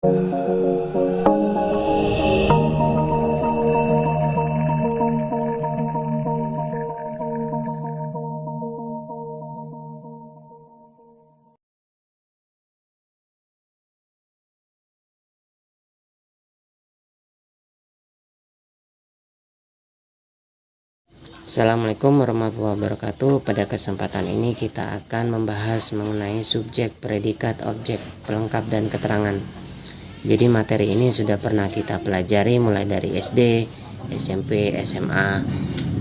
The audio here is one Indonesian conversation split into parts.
Assalamualaikum warahmatullahi wabarakatuh. Pada kesempatan ini kita akan membahas mengenai subjek, predikat, objek, pelengkap, dan keterangan. Jadi materi ini sudah pernah kita pelajari mulai dari SD, SMP, SMA.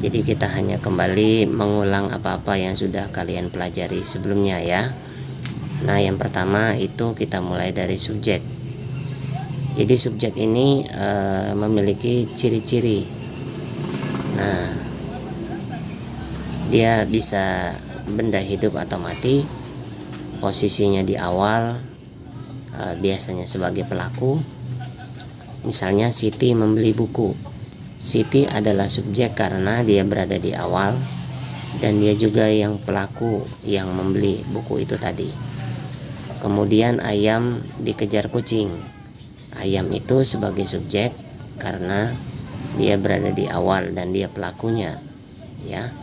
Jadi kita hanya kembali mengulang apa-apa yang sudah kalian pelajari sebelumnya ya. Nah, yang pertama itu kita mulai dari subjek. Jadi subjek ini memiliki ciri-ciri. Nah, dia bisa benda hidup atau mati, posisinya di awal, biasanya sebagai pelaku. Misalnya Siti membeli buku. Siti adalah subjek karena dia berada di awal dan dia juga yang pelaku yang membeli buku itu tadi. Kemudian ayam dikejar kucing. Ayam itu sebagai subjek karena dia berada di awal dan dia pelakunya, ya.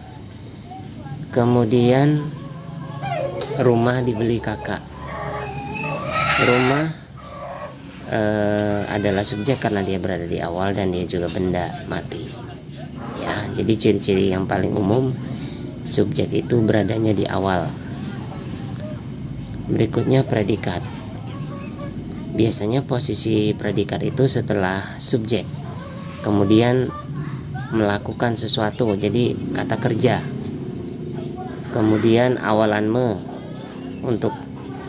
Kemudian rumah dibeli kakak. Rumah adalah subjek karena dia berada di awal dan dia juga benda mati. Ya, jadi ciri-ciri yang paling umum subjek itu beradanya di awal. Berikutnya predikat. Biasanya posisi predikat itu setelah subjek. Kemudian melakukan sesuatu, jadi kata kerja. Kemudian awalan me untuk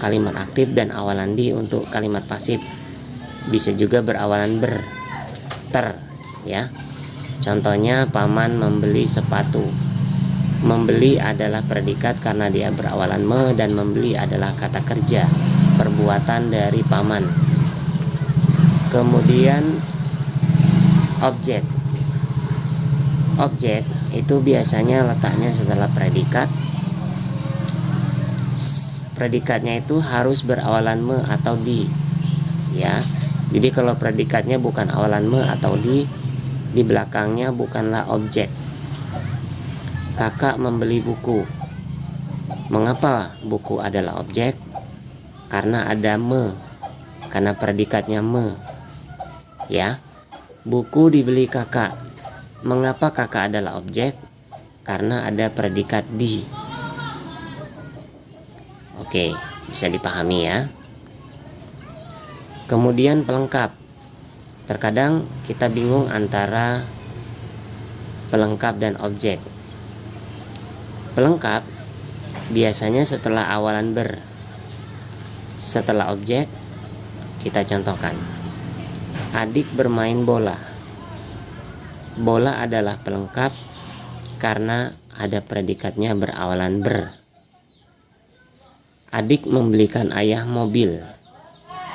kalimat aktif dan awalan di untuk kalimat pasif. Bisa juga berawalan ber, ter, ya. Contohnya paman membeli sepatu. Membeli adalah predikat karena dia berawalan me dan membeli adalah kata kerja, perbuatan dari paman. Kemudian objek. Objek itu biasanya letaknya setelah predikat. Predikatnya itu harus berawalan me atau di, ya. Jadi kalau predikatnya bukan awalan me atau di belakangnya bukanlah objek. Kakak membeli buku. Mengapa buku adalah objek? Karena ada me, karena predikatnya me, ya. Buku dibeli kakak. Mengapa kakak adalah objek? Karena ada predikat di. Oke, bisa dipahami ya. Kemudian pelengkap. Terkadang kita bingung antara pelengkap dan objek. Pelengkap biasanya setelah awalan ber. Setelah objek, kita contohkan. Adik bermain bola. Bola adalah pelengkap karena ada predikatnya berawalan ber. Adik membelikan ayah mobil.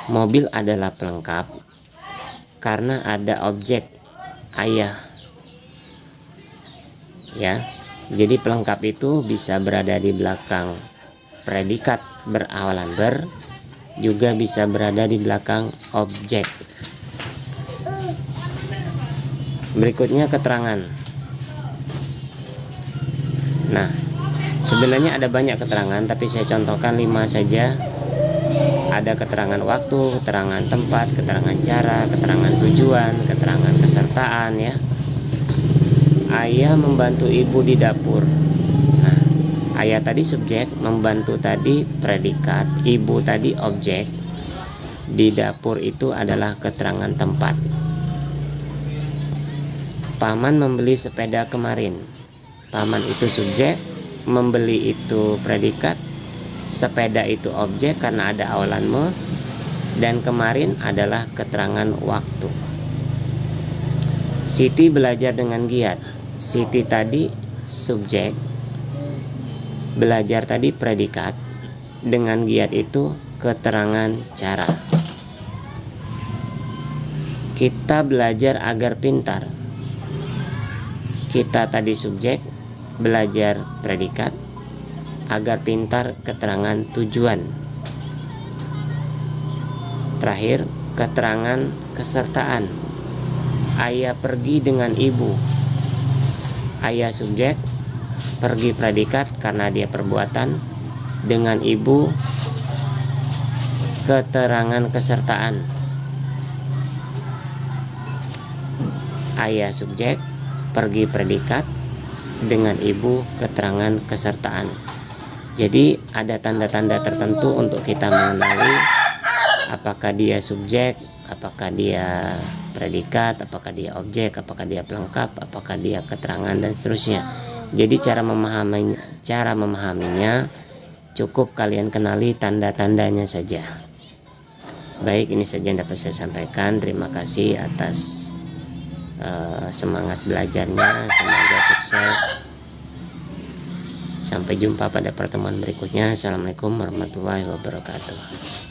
Mobil adalah pelengkap karena ada objek ayah. Ya. Jadi pelengkap itu bisa berada di belakang predikat berawalan ber, juga bisa berada di belakang objek. Berikutnya keterangan. Nah, sebenarnya ada banyak keterangan, tapi saya contohkan 5 saja. Ada keterangan waktu, keterangan tempat, keterangan cara, keterangan tujuan, keterangan kesertaan, ya. Ayah membantu ibu di dapur. Nah, ayah tadi subjek, membantu tadi predikat, ibu tadi objek. Di dapur itu adalah keterangan tempat. Paman membeli sepeda kemarin. Paman itu subjek, membeli itu predikat, sepeda itu objek karena ada awalan me, dan kemarin adalah keterangan waktu. Siti belajar dengan giat. Siti tadi subjek, belajar tadi predikat, dengan giat itu keterangan cara. Kita belajar agar pintar. Kita tadi subjek, belajar predikat, agar pintar keterangan tujuan. Terakhir, keterangan kesertaan. Ayah pergi dengan ibu. Ayah subjek, pergi predikat karena dia perbuatan, dengan ibu keterangan kesertaan. Ayah subjek, pergi predikat, dengan ibu keterangan kesertaan. Jadi ada tanda-tanda tertentu untuk kita mengenali apakah dia subjek, apakah dia predikat, apakah dia objek, apakah dia pelengkap, apakah dia keterangan, dan seterusnya. Jadi cara memahaminya cukup kalian kenali tanda-tandanya saja. Baik, ini saja yang dapat saya sampaikan. Terima kasih atas semangat belajarnya. Semoga sukses. Sampai jumpa pada pertemuan berikutnya. Assalamualaikum warahmatullahi wabarakatuh.